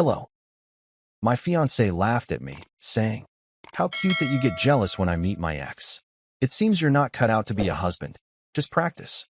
Hello. My fiancé laughed at me, saying, "How cute that you get jealous when I meet my ex. It seems you're not cut out to be a husband. Just practice."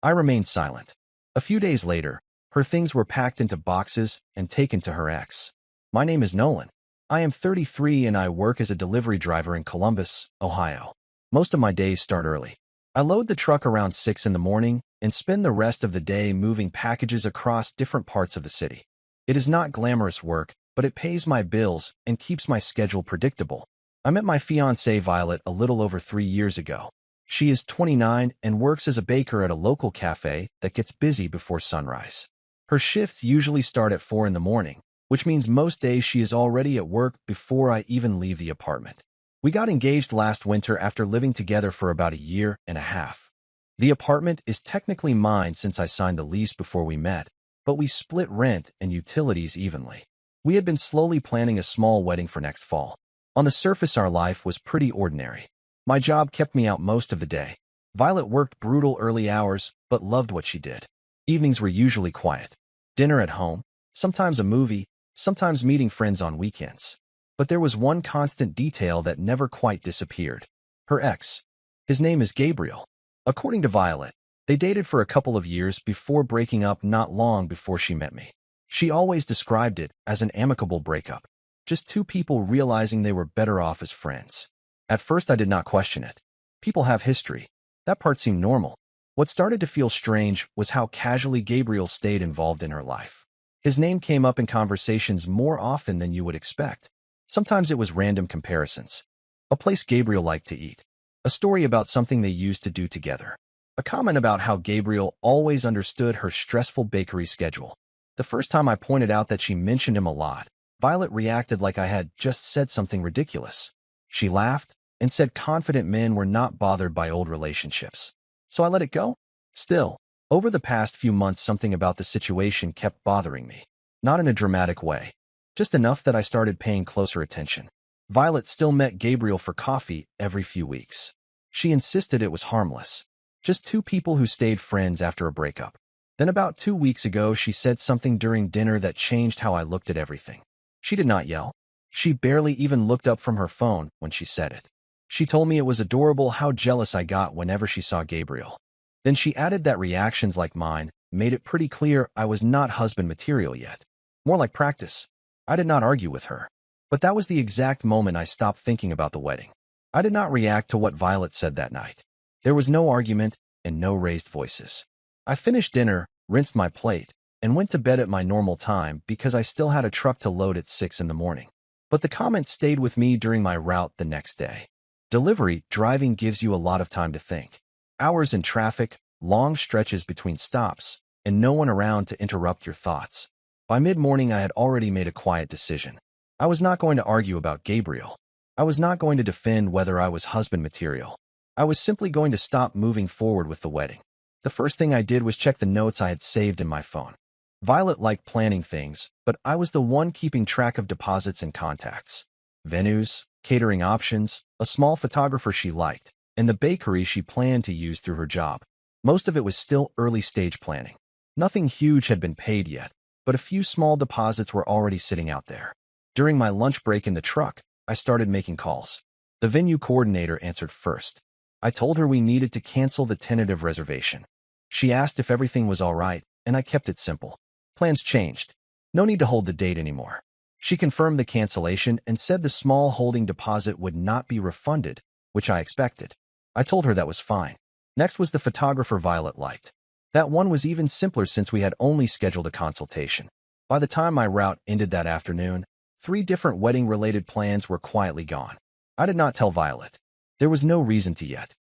I remained silent. A few days later, her things were packed into boxes and taken to her ex. My name is Nolan. I am 33 and I work as a delivery driver in Columbus, Ohio. Most of my days start early. I load the truck around 6 in the morning and spend the rest of the day moving packages across different parts of the city. It is not glamorous work, but it pays my bills and keeps my schedule predictable. I met my fiancée Violet a little over 3 years ago. She is 29 and works as a baker at a local cafe that gets busy before sunrise. Her shifts usually start at 4 in the morning, which means most days she is already at work before I even leave the apartment. We got engaged last winter after living together for about a year and a half. The apartment is technically mine since I signed the lease before we met, but we split rent and utilities evenly. We had been slowly planning a small wedding for next fall. On the surface, our life was pretty ordinary. My job kept me out most of the day. Violet worked brutal early hours, but loved what she did. Evenings were usually quiet. Dinner at home, sometimes a movie, sometimes meeting friends on weekends. But there was one constant detail that never quite disappeared. Her ex. His name is Gabriel. According to Violet, they dated for a couple of years before breaking up not long before she met me. She always described it as an amicable breakup. Just two people realizing they were better off as friends. At first, I did not question it. People have history. That part seemed normal. What started to feel strange was how casually Gabriel stayed involved in her life. His name came up in conversations more often than you would expect. Sometimes it was random comparisons. A place Gabriel liked to eat. A story about something they used to do together. A comment about how Gabriel always understood her stressful bakery schedule. The first time I pointed out that she mentioned him a lot, Violet reacted like I had just said something ridiculous. She laughed and said confident men were not bothered by old relationships. So I let it go. Still, over the past few months, something about the situation kept bothering me. Not in a dramatic way. Just enough that I started paying closer attention. Violet still met Gabriel for coffee every few weeks. She insisted it was harmless. Just two people who stayed friends after a breakup. Then about 2 weeks ago, she said something during dinner that changed how I looked at everything. She did not yell. She barely even looked up from her phone when she said it. She told me it was adorable how jealous I got whenever she saw Gabriel. Then she added that reactions like mine made it pretty clear I was not husband material yet. More like practice. I did not argue with her. But that was the exact moment I stopped thinking about the wedding. I did not react to what Violet said that night. There was no argument and no raised voices. I finished dinner, rinsed my plate, and went to bed at my normal time because I still had a truck to load at 6 in the morning. But the comment stayed with me during my route the next day. Delivery driving gives you a lot of time to think. Hours in traffic, long stretches between stops, and no one around to interrupt your thoughts. By mid-morning, I had already made a quiet decision. I was not going to argue about Gabriel. I was not going to defend whether I was husband material. I was simply going to stop moving forward with the wedding. The first thing I did was check the notes I had saved in my phone. Violet liked planning things, but I was the one keeping track of deposits and contacts. Venues, catering options, a small photographer she liked, and the bakery she planned to use through her job. Most of it was still early-stage planning. Nothing huge had been paid yet, but a few small deposits were already sitting out there. During my lunch break in the truck, I started making calls. The venue coordinator answered first. I told her we needed to cancel the tentative reservation. She asked if everything was all right, and I kept it simple. Plans changed. No need to hold the date anymore. She confirmed the cancellation and said the small holding deposit would not be refunded, which I expected. I told her that was fine. Next was the photographer Violet liked. That one was even simpler since we had only scheduled a consultation. By the time my route ended that afternoon, 3 different wedding-related plans were quietly gone. I did not tell Violet. There was no reason to yet.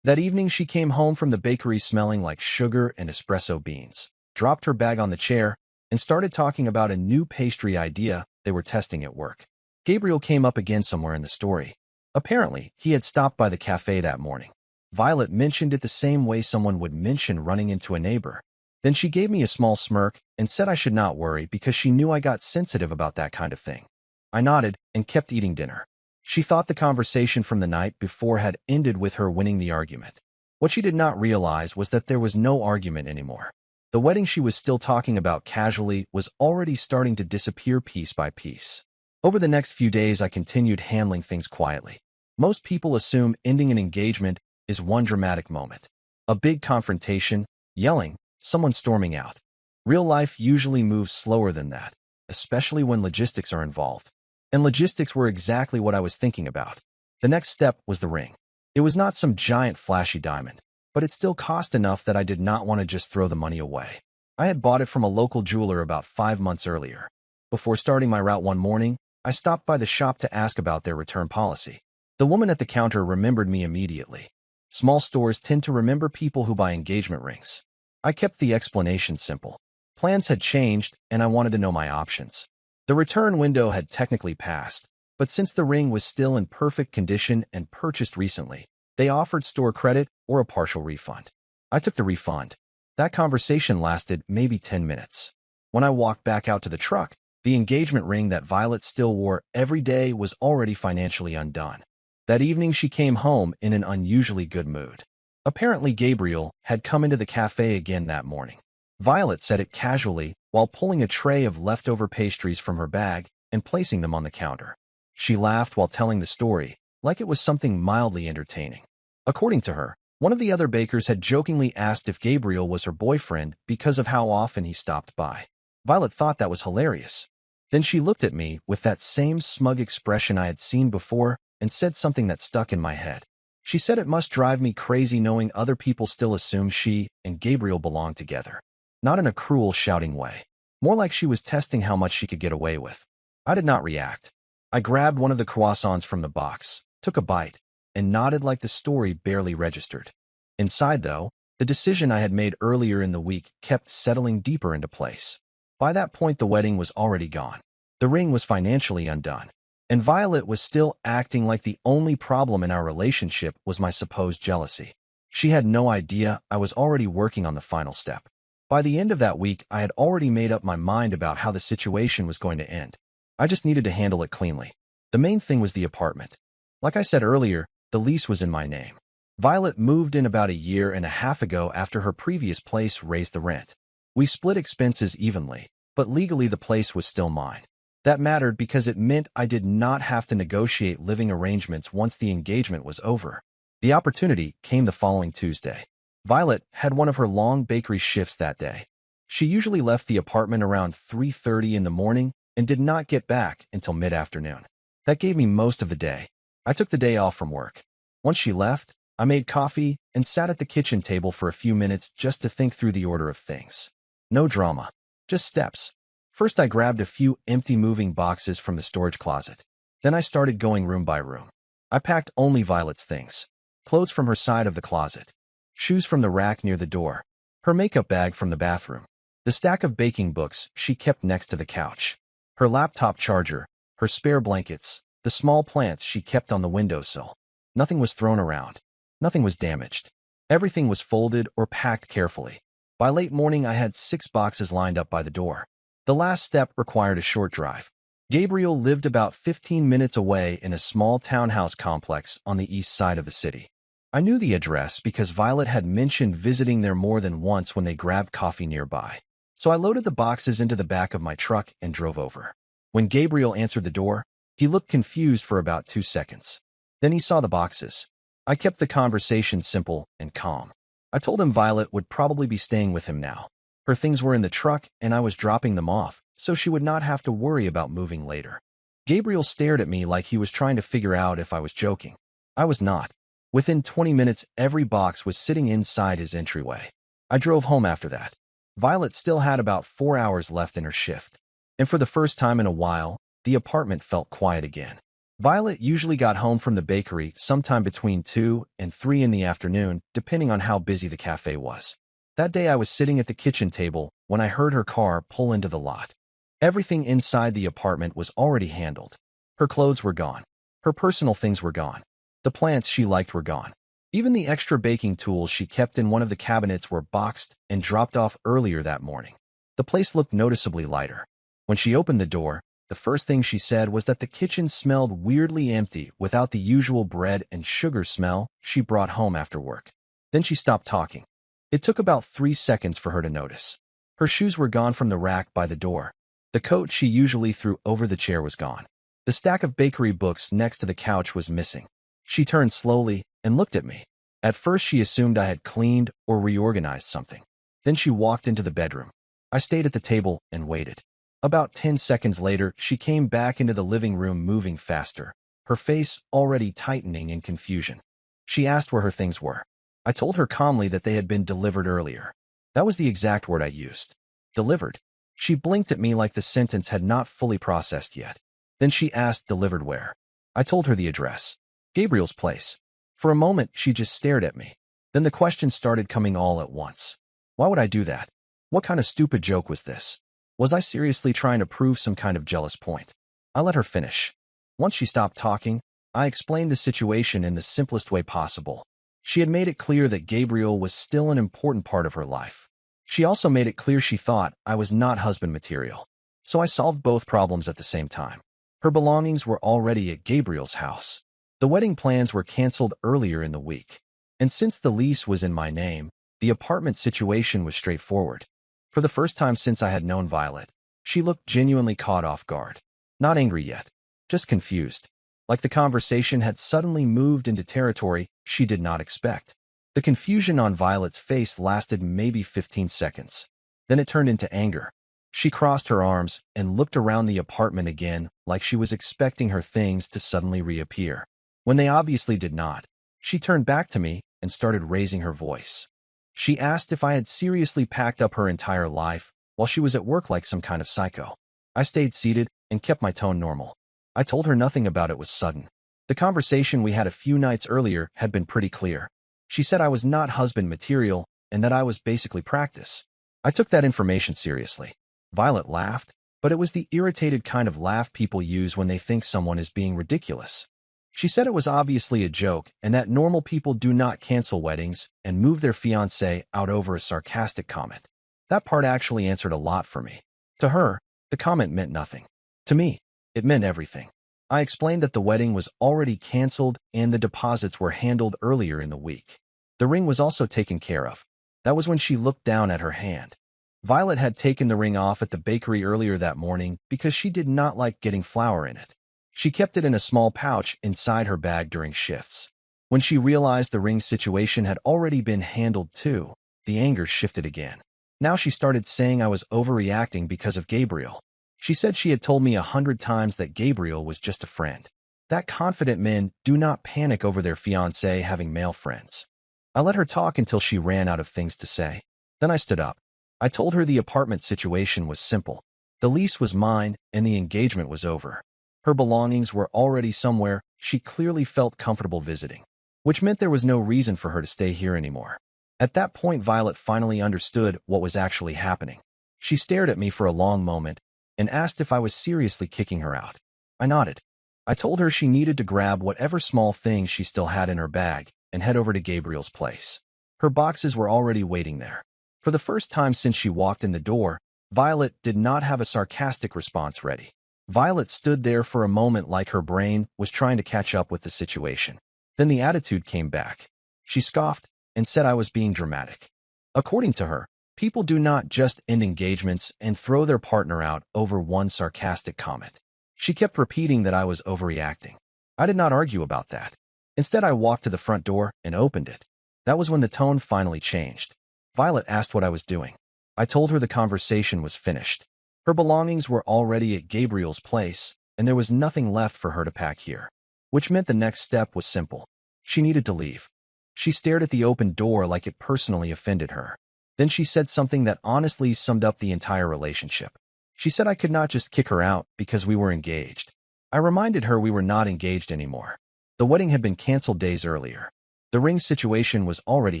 That evening, she came home from the bakery smelling like sugar and espresso beans, dropped her bag on the chair, and started talking about a new pastry idea they were testing at work. Gabriel came up again somewhere in the story. Apparently, he had stopped by the cafe that morning. Violet mentioned it the same way someone would mention running into a neighbor. Then she gave me a small smirk and said I should not worry because she knew I got sensitive about that kind of thing. I nodded and kept eating dinner. She thought the conversation from the night before had ended with her winning the argument. What she did not realize was that there was no argument anymore. The wedding she was still talking about casually was already starting to disappear piece by piece. Over the next few days, I continued handling things quietly. Most people assume ending an engagement is one dramatic moment. A big confrontation, yelling, someone storming out. Real life usually moves slower than that, especially when logistics are involved. And logistics were exactly what I was thinking about. The next step was the ring. It was not some giant flashy diamond, but it still cost enough that I did not want to just throw the money away. I had bought it from a local jeweler about 5 months earlier. Before starting my route one morning, I stopped by the shop to ask about their return policy. The woman at the counter remembered me immediately. Small stores tend to remember people who buy engagement rings. I kept the explanation simple. Plans had changed, and I wanted to know my options. The return window had technically passed, but since the ring was still in perfect condition and purchased recently, they offered store credit or a partial refund. I took the refund. That conversation lasted maybe 10 minutes. When I walked back out to the truck, the engagement ring that Violet still wore every day was already financially undone. That evening, she came home in an unusually good mood. Apparently, Gabriel had come into the cafe again that morning. Violet said it casually while pulling a tray of leftover pastries from her bag and placing them on the counter. She laughed while telling the story, like it was something mildly entertaining. According to her, one of the other bakers had jokingly asked if Gabriel was her boyfriend because of how often he stopped by. Violet thought that was hilarious. Then she looked at me with that same smug expression I had seen before and said something that stuck in my head. She said it must drive me crazy knowing other people still assume she and Gabriel belong together. Not in a cruel, shouting way. More like she was testing how much she could get away with. I did not react. I grabbed one of the croissants from the box, took a bite, and nodded like the story barely registered. Inside, though, the decision I had made earlier in the week kept settling deeper into place. By that point, the wedding was already gone. The ring was financially undone. And Violet was still acting like the only problem in our relationship was my supposed jealousy. She had no idea I was already working on the final step. By the end of that week, I had already made up my mind about how the situation was going to end. I just needed to handle it cleanly. The main thing was the apartment. Like I said earlier, the lease was in my name. Violet moved in about a year and a half ago after her previous place raised the rent. We split expenses evenly, but legally the place was still mine. That mattered because it meant I did not have to negotiate living arrangements once the engagement was over. The opportunity came the following Tuesday. Violet had one of her long bakery shifts that day. She usually left the apartment around 3:30 in the morning and did not get back until mid-afternoon. That gave me most of the day. I took the day off from work. Once she left, I made coffee and sat at the kitchen table for a few minutes just to think through the order of things. No drama, just steps. First, I grabbed a few empty moving boxes from the storage closet. Then I started going room by room. I packed only Violet's things. Clothes from her side of the closet. Shoes from the rack near the door. Her makeup bag from the bathroom. The stack of baking books she kept next to the couch. Her laptop charger. Her spare blankets. The small plants she kept on the windowsill. Nothing was thrown around. Nothing was damaged. Everything was folded or packed carefully. By late morning, I had 6 boxes lined up by the door. The last step required a short drive. Gabriel lived about 15 minutes away in a small townhouse complex on the east side of the city. I knew the address because Violet had mentioned visiting there more than once when they grabbed coffee nearby. So I loaded the boxes into the back of my truck and drove over. When Gabriel answered the door, he looked confused for about 2 seconds. Then he saw the boxes. I kept the conversation simple and calm. I told him Violet would probably be staying with him now. Her things were in the truck, and I was dropping them off, so she would not have to worry about moving later. Gabriel stared at me like he was trying to figure out if I was joking. I was not. Within 20 minutes, every box was sitting inside his entryway. I drove home after that. Violet still had about 4 hours left in her shift. And for the first time in a while, the apartment felt quiet again. Violet usually got home from the bakery sometime between 2 and 3 in the afternoon, depending on how busy the cafe was. That day I was sitting at the kitchen table when I heard her car pull into the lot. Everything inside the apartment was already handled. Her clothes were gone. Her personal things were gone. The plants she liked were gone. Even the extra baking tools she kept in one of the cabinets were boxed and dropped off earlier that morning. The place looked noticeably lighter. When she opened the door, the first thing she said was that the kitchen smelled weirdly empty without the usual bread and sugar smell she brought home after work. Then she stopped talking. It took about 3 seconds for her to notice. Her shoes were gone from the rack by the door. The coat she usually threw over the chair was gone. The stack of bakery books next to the couch was missing. She turned slowly and looked at me. At first she assumed I had cleaned or reorganized something. Then she walked into the bedroom. I stayed at the table and waited. About 10 seconds later, she came back into the living room moving faster, her face already tightening in confusion. She asked where her things were. I told her calmly that they had been delivered earlier. That was the exact word I used. Delivered. She blinked at me like the sentence had not fully processed yet. Then she asked delivered where. I told her the address. Gabriel's place. For a moment, she just stared at me. Then the questions started coming all at once. Why would I do that? What kind of stupid joke was this? Was I seriously trying to prove some kind of jealous point? I let her finish. Once she stopped talking, I explained the situation in the simplest way possible. She had made it clear that Gabriel was still an important part of her life. She also made it clear she thought I was not husband material. So I solved both problems at the same time. Her belongings were already at Gabriel's house. The wedding plans were canceled earlier in the week. And since the lease was in my name, the apartment situation was straightforward. For the first time since I had known Violet, she looked genuinely caught off guard. Not angry yet, just confused. Like the conversation had suddenly moved into territory she did not expect. The confusion on Violet's face lasted maybe 15 seconds. Then it turned into anger. She crossed her arms and looked around the apartment again like she was expecting her things to suddenly reappear. When they obviously did not, she turned back to me and started raising her voice. She asked if I had seriously packed up her entire life while she was at work like some kind of psycho. I stayed seated and kept my tone normal. I told her nothing about it was sudden. The conversation we had a few nights earlier had been pretty clear. She said I was not husband material and that I was basically practice. I took that information seriously. Violet laughed, but it was the irritated kind of laugh people use when they think someone is being ridiculous. She said it was obviously a joke and that normal people do not cancel weddings and move their fiancé out over a sarcastic comment. That part actually answered a lot for me. To her, the comment meant nothing. To me, it meant everything. I explained that the wedding was already canceled and the deposits were handled earlier in the week. The ring was also taken care of. That was when she looked down at her hand. Violet had taken the ring off at the bakery earlier that morning because she did not like getting flour in it. She kept it in a small pouch inside her bag during shifts. When she realized the ring situation had already been handled too, the anger shifted again. Now she started saying I was overreacting because of Gabriel. She said she had told me 100 times that Gabriel was just a friend. That confident men do not panic over their fiancé having male friends. I let her talk until she ran out of things to say. Then I stood up. I told her the apartment situation was simple. The lease was mine and the engagement was over. Her belongings were already somewhere she clearly felt comfortable visiting, which meant there was no reason for her to stay here anymore. At that point, Violet finally understood what was actually happening. She stared at me for a long moment and asked if I was seriously kicking her out. I nodded. I told her she needed to grab whatever small things she still had in her bag and head over to Gabriel's place. Her boxes were already waiting there. For the first time since she walked in the door, Violet did not have a sarcastic response ready. Violet stood there for a moment like her brain was trying to catch up with the situation. Then the attitude came back. She scoffed and said I was being dramatic. According to her, people do not just end engagements and throw their partner out over one sarcastic comment. She kept repeating that I was overreacting. I did not argue about that. Instead, I walked to the front door and opened it. That was when the tone finally changed. Violet asked what I was doing. I told her the conversation was finished. Her belongings were already at Gabriel's place, and there was nothing left for her to pack here, which meant the next step was simple. She needed to leave. She stared at the open door like it personally offended her. Then she said something that honestly summed up the entire relationship. She said I could not just kick her out because we were engaged. I reminded her we were not engaged anymore. The wedding had been canceled days earlier. The ring situation was already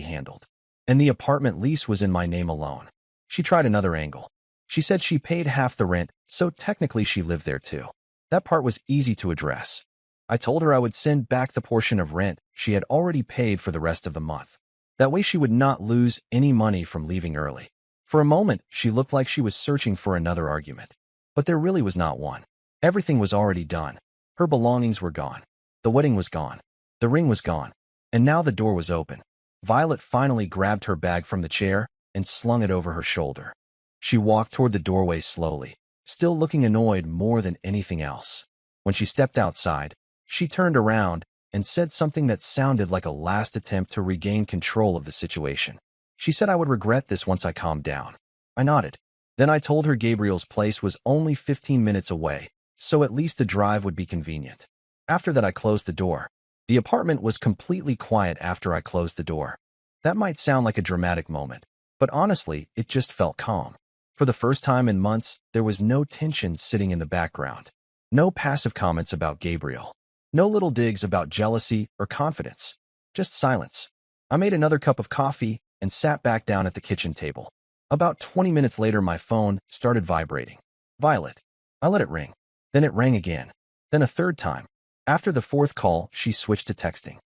handled, and the apartment lease was in my name alone. She tried another angle. She said she paid half the rent, so technically she lived there too. That part was easy to address. I told her I would send back the portion of rent she had already paid for the rest of the month. That way she would not lose any money from leaving early. For a moment, she looked like she was searching for another argument. But there really was not one. Everything was already done. Her belongings were gone. The wedding was gone. The ring was gone. And now the door was open. Violet finally grabbed her bag from the chair and slung it over her shoulder. She walked toward the doorway slowly, still looking annoyed more than anything else. When she stepped outside, she turned around and said something that sounded like a last attempt to regain control of the situation. She said I would regret this once I calmed down. I nodded. Then I told her Gabriel's place was only 15 minutes away, so at least the drive would be convenient. After that, I closed the door. The apartment was completely quiet after I closed the door. That might sound like a dramatic moment, but honestly, it just felt calm. For the first time in months, there was no tension sitting in the background. No passive comments about Gabriel. No little digs about jealousy or confidence. Just silence. I made another cup of coffee and sat back down at the kitchen table. About 20 minutes later, my phone started vibrating. Violet. I let it ring. Then it rang again. Then a third time. After the fourth call, she switched to texting.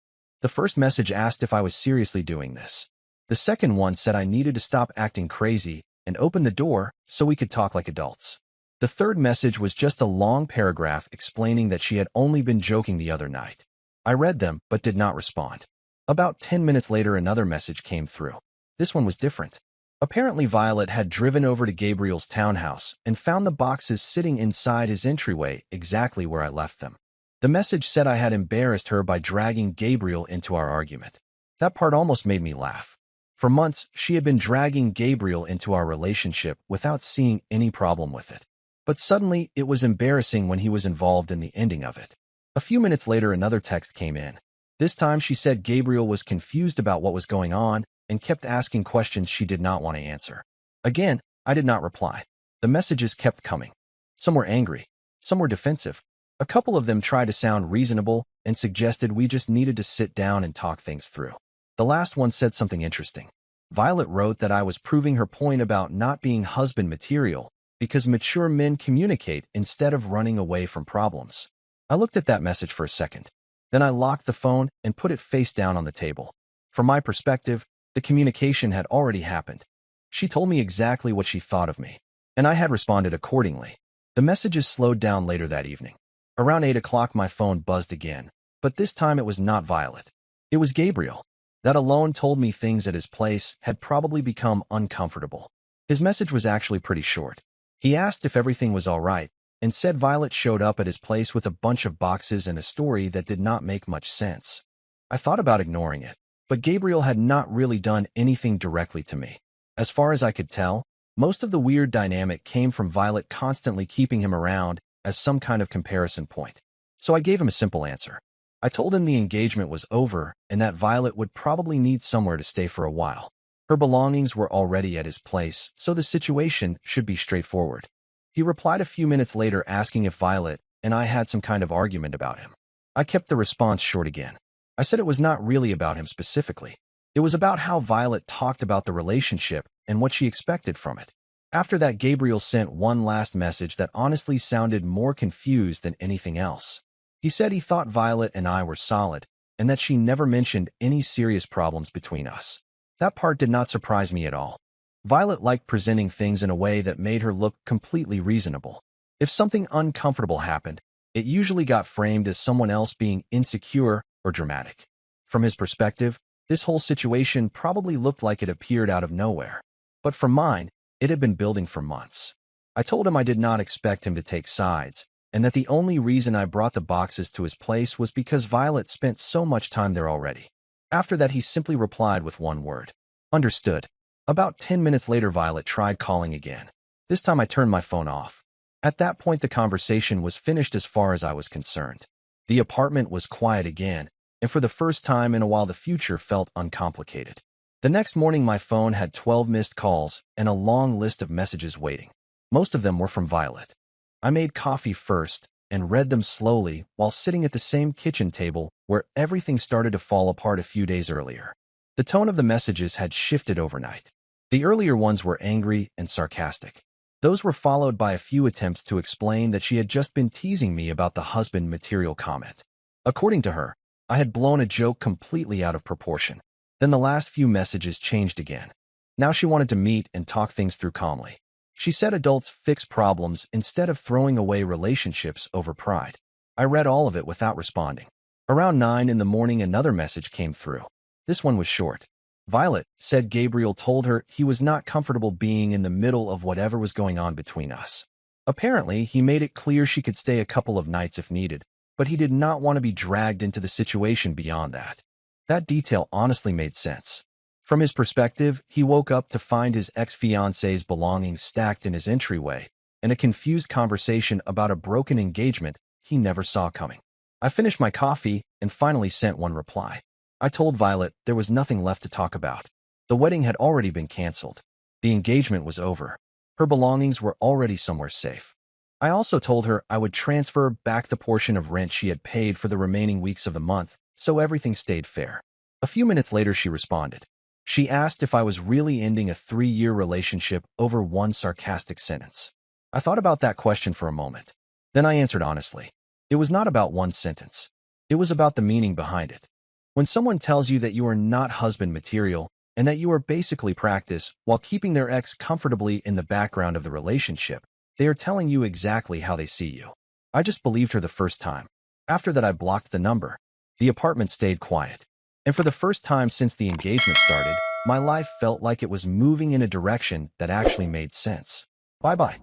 The first message asked if I was seriously doing this. The second one said I needed to stop acting crazy and open the door so we could talk like adults. The third message was just a long paragraph explaining that she had only been joking the other night. I read them but did not respond. About 10 minutes later, another message came through. This one was different. Apparently, Violet had driven over to Gabriel's townhouse and found the boxes sitting inside his entryway exactly where I left them. The message said I had embarrassed her by dragging Gabriel into our argument. That part almost made me laugh. For months, she had been dragging Gabriel into our relationship without seeing any problem with it. But suddenly, it was embarrassing when he was involved in the ending of it. A few minutes later, another text came in. This time, she said Gabriel was confused about what was going on and kept asking questions she did not want to answer. Again, I did not reply. The messages kept coming. Some were angry. Some were defensive. A couple of them tried to sound reasonable and suggested we just needed to sit down and talk things through. The last one said something interesting. Violet wrote that I was proving her point about not being husband material because mature men communicate instead of running away from problems. I looked at that message for a second. Then I locked the phone and put it face down on the table. From my perspective, the communication had already happened. She told me exactly what she thought of me, and I had responded accordingly. The messages slowed down later that evening. Around 8 o'clock, my phone buzzed again, but this time it was not Violet. It was Gabriel. That alone told me things at his place had probably become uncomfortable. His message was actually pretty short. He asked if everything was all right, and said Violet showed up at his place with a bunch of boxes and a story that did not make much sense. I thought about ignoring it, but Gabriel had not really done anything directly to me. As far as I could tell, most of the weird dynamic came from Violet constantly keeping him around as some kind of comparison point. So I gave him a simple answer. I told him the engagement was over and that Violet would probably need somewhere to stay for a while. Her belongings were already at his place, so the situation should be straightforward. He replied a few minutes later asking if Violet and I had some kind of argument about him. I kept the response short again. I said it was not really about him specifically. It was about how Violet talked about the relationship and what she expected from it. After that, Gabriel sent one last message that honestly sounded more confused than anything else. He said he thought Violet and I were solid and that she never mentioned any serious problems between us. That part did not surprise me at all. Violet liked presenting things in a way that made her look completely reasonable. If something uncomfortable happened, it usually got framed as someone else being insecure or dramatic. From his perspective, this whole situation probably looked like it appeared out of nowhere. But from mine, it had been building for months. I told him I did not expect him to take sides, and that the only reason I brought the boxes to his place was because Violet spent so much time there already. After that, he simply replied with one word. Understood. About 10 minutes later, Violet tried calling again. This time I turned my phone off. At that point, the conversation was finished as far as I was concerned. The apartment was quiet again, and for the first time in a while, the future felt uncomplicated. The next morning, my phone had 12 missed calls and a long list of messages waiting. Most of them were from Violet. I made coffee first and read them slowly while sitting at the same kitchen table where everything started to fall apart a few days earlier. The tone of the messages had shifted overnight. The earlier ones were angry and sarcastic. Those were followed by a few attempts to explain that she had just been teasing me about the husband material comment. According to her, I had blown a joke completely out of proportion. Then the last few messages changed again. Now she wanted to meet and talk things through calmly. She said adults fix problems instead of throwing away relationships over pride. I read all of it without responding. Around 9 in the morning, another message came through. This one was short. Violet said Gabriel told her he was not comfortable being in the middle of whatever was going on between us. Apparently, he made it clear she could stay a couple of nights if needed, but he did not want to be dragged into the situation beyond that. That detail honestly made sense. From his perspective, he woke up to find his ex-fiancee's belongings stacked in his entryway, and a confused conversation about a broken engagement he never saw coming. I finished my coffee and finally sent one reply. I told Violet there was nothing left to talk about. The wedding had already been canceled. The engagement was over. Her belongings were already somewhere safe. I also told her I would transfer back the portion of rent she had paid for the remaining weeks of the month, so everything stayed fair. A few minutes later, she responded. She asked if I was really ending a 3-year relationship over one sarcastic sentence. I thought about that question for a moment. Then I answered honestly. It was not about one sentence. It was about the meaning behind it. When someone tells you that you are not husband material and that you are basically practice while keeping their ex comfortably in the background of the relationship, they are telling you exactly how they see you. I just believed her the first time. After that, I blocked the number. The apartment stayed quiet. And for the first time since the engagement started, my life felt like it was moving in a direction that actually made sense. Bye-bye.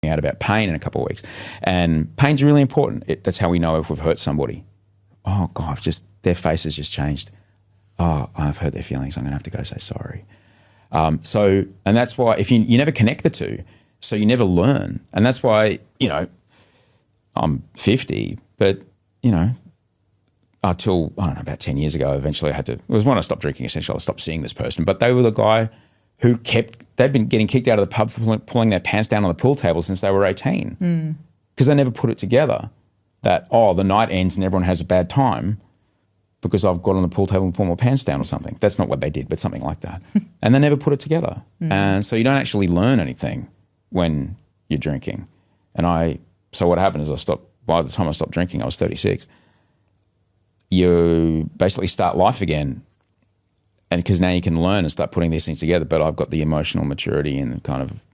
Out about pain in a couple of weeks. And pain's really important. That's how we know if we've hurt somebody. Oh, God, their face has just changed. Oh, I've hurt their feelings. I'm going to have to go say sorry. And that's why if you never connect the two, so you never learn. And that's why, I'm 50, but, until, I don't know, about 10 years ago, eventually it was when I stopped drinking, essentially. I stopped seeing this person. But they were the guy who they'd been getting kicked out of the pub for pulling their pants down on the pool table since they were 18. Because they never put it together that, the night ends and everyone has a bad time because I've got on the pool table and pulled my pants down or something. That's not what they did, but something like that. And they never put it together. And so you don't actually learn anything when you're drinking. So what happened is by the time I stopped drinking, I was 36. You basically start life again. And because now you can learn and start putting these things together, but I've got the emotional maturity and kind of